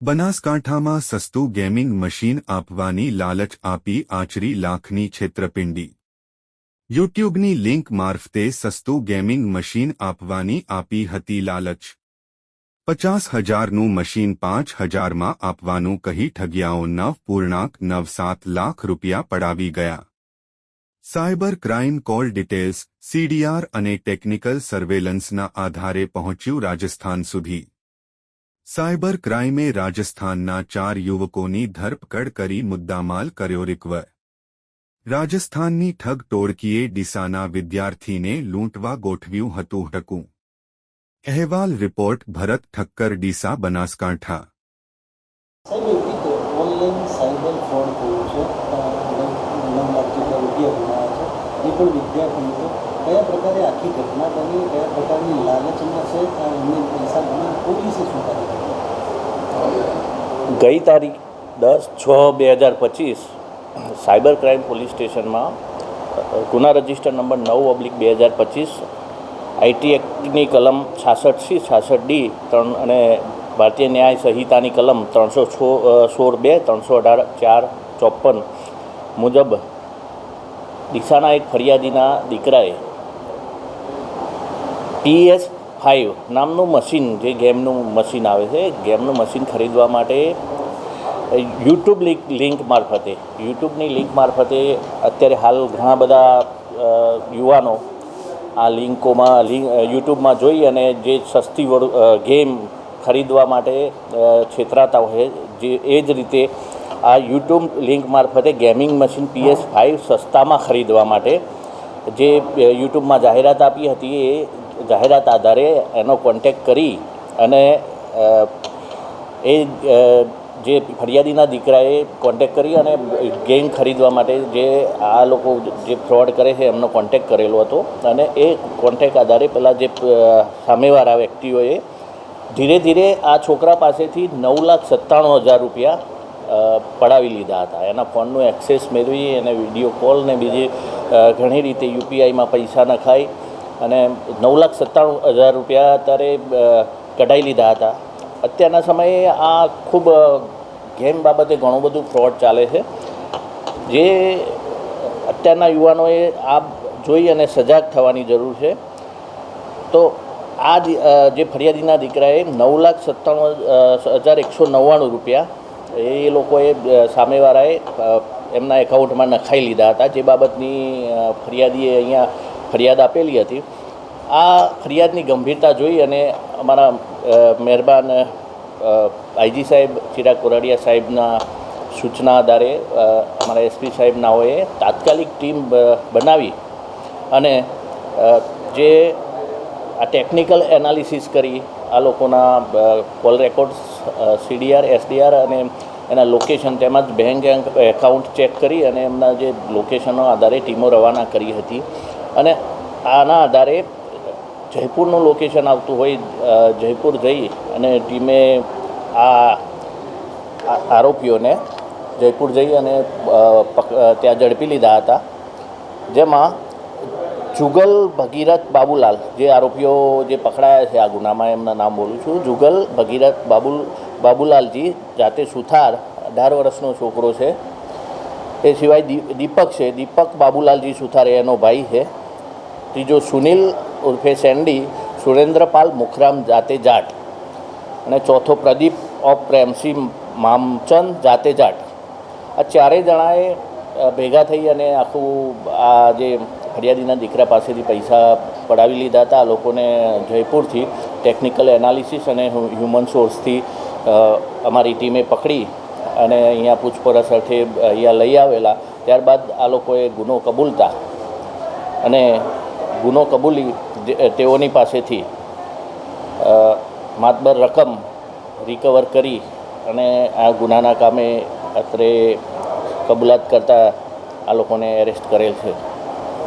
બનાસકાંઠામાં સસ્તું gaming machine આપવાની લાલચ આપી આચરી લાખની છેતરપિંડી। યુટ્યુબની લિંક મારફતે સસ્તું ગેમિંગ મશીન આપવાની આપી હતી લાલચ। 50,000નું મશીન 5,000માં આપવાનું કહી ઠગ્યાઓ 9.97 લાખ રૂપિયા પડાવી ગયા। Cyber crime call details, CDR અને ટેકનિકલ સર્વેલન્સના આધારે પહોંચ્યું રાજસ્થાન સુધી। સાયબર ક્રાઇમે રાજસ્થાનના 4 યુવકોની ધરપકડ કરી મુદ્દામાલ કર્યો રિકવર। રાજસ્થાનની ઠગ ટોળકીએ ડીસાના વિદ્યાર્થીને લૂંટવા ગોઠવ્યું હતું ટકું। અહેવાલ report Bharat Thakkar, Deesa, Banaskantha. Online cyber fraud થયું છે, 9 લાખ જેટલા રૂપિયા ગુમાવ્યા છે। એ પણ વિદ્યાર્થીઓ કયા પ્રકારે આખી ઘટના બની, કયા પ્રકારની લાલચમાં છે, એમને પૈસા ગુમાવ્યા, પોલીસે શું કર્યું? ગઈ તારીખ 10/6/2025 સાયબર ક્રાઇમ પોલીસ સ્ટેશનમાં ગુના રજિસ્ટર નંબર 9/2025 આઈટી એક્ટની કલમ 66C 66D 3 અને ભારતીય ન્યાય સંહિતાની કલમ 316(2) 318(4) 54 મુજબ ડીસાના એક ફરિયાદીના દીકરાએ PS5 નામનું મશીન, જે ગેમનું મશીન આવે છે, ગેમનું મશીન ખરીદવા માટે યુટ્યુબની લિંક મારફતે અત્યારે હાલ ઘણા બધા યુવાનો આ યુટ્યુબમાં જોઈ અને જે સસ્તી ગેમ ખરીદવા માટે છેતરાતા હોય, જે એ જ રીતે આ યુટ્યુબ લિંક મારફતે ગેમિંગ મશીન PS5 સસ્તામાં ખરીદવા માટે જે યુટ્યુબમાં જાહેરાત આપી હતી, એ જાહેરાત આધારે એનો કોન્ટેક્ટ કરી અને જે ફરિયાદીના દીકરાએ કોન્ટેક્ટ કરી અને ગેમ ખરીદવા માટે જે આ લોકો જે ફ્રોડ કરે છે એમનો કોન્ટેક્ટ કરેલો હતો। અને એ કોન્ટેક્ટ આધારે પેલા જે સામેવાળા વ્યક્તિઓએ ધીરે ધીરે આ છોકરા પાસેથી 9,97,000 રૂપિયા પડાવી લીધા હતા। એના ફોનનું એક્સેસ મેળવી એને વિડીયો કોલ ને બીજી ઘણી રીતે યુપીઆઈમાં પૈસા નખાઈ અને 9,97,000 રૂપિયા અત્યારે કઢાઈ લીધા હતા। અત્યારના સમયે આ ખૂબ ગેમ બાબતે ઘણું બધું ફ્રોડ ચાલે છે, જે અત્યારના યુવાનોએ આ જોઈ અને સજાગ થવાની જરૂર છે। તો આ જે ફરિયાદીના દીકરાએ 9,97,199 રૂપિયા એ લોકોએ સામેવાળાએ એમના એકાઉન્ટમાં નખાઈ લીધા હતા, જે બાબતની ફરિયાદીએ અહીંયા ફરિયાદ આપેલી હતી। આ ફરિયાદની ગંભીરતા જોઈ અને અમારા મહેરબાન આઈજી સાહેબ ચિરાગ કોરાડિયા સાહેબના સૂચના આધારે અમારા એસપી સાહેબનાઓએ તાત્કાલિક ટીમ બનાવી અને જે આ ટેકનિકલ એનાલિસિસ કરી આ લોકોના કોલ રેકોર્ડ્સ, સીડીઆર, એસડીઆર અને એના લોકેશન તેમજ બેંક એકાઉન્ટ ચેક કરી અને એમના જે લોકેશનો આધારે ટીમો રવાના કરી હતી। અને આના આધારે જયપુરનું લોકેશન આવતું હોય, જયપુર જઈ અને ટીમે આ આરોપીઓને જયપુર જઈ અને ત્યાં ઝડપી લીધા હતા, જેમાં જુગલ ભગીરથ બાબુલાલ, જે આરોપીઓ જે પકડાયા છે આ ગુનામાં, એમના નામ બોલું છું, જુગલ ભગીરથ બાબુલાલજી, જાતે સુથાર, 18 વર્ષનો છોકરો છે। એ સિવાય દીપક છે, દીપક બાબુલાલજી સુથાર, એનો ભાઈ છે। ત્રીજો સુનિલ ઉર્ફે સેન્ડી, સુરેન્દ્રપાલ મુખરામ, જાતે જાટ। અને ચોથો પ્રદીપ ઓફ પ્રેમસિંહ મામચંદ, જાતે જાટ। આ ચારેય જણાએ ભેગા થઈ અને આખું આ જે ફરિયાદીના દીકરા પાસેથી પૈસા પડાવી લીધા હતા। આ લોકોને જયપુરથી ટેકનિકલ એનાલિસિસ અને હ્યુમન સોર્સથી અમારી ટીમે પકડી અને અહીંયા પૂછપરછ અર્થે અહીંયા લઈ આવેલા। ત્યારબાદ આ લોકોએ ગુનો કબૂલતા અને ગુનો કબૂલી તેઓની પાસેથી માતબર રકમ રિકવર કરી અને આ ગુનાના કામે અત્રે કબૂલાત કરતા આ લોકોને એરેસ્ટ કરેલ છે।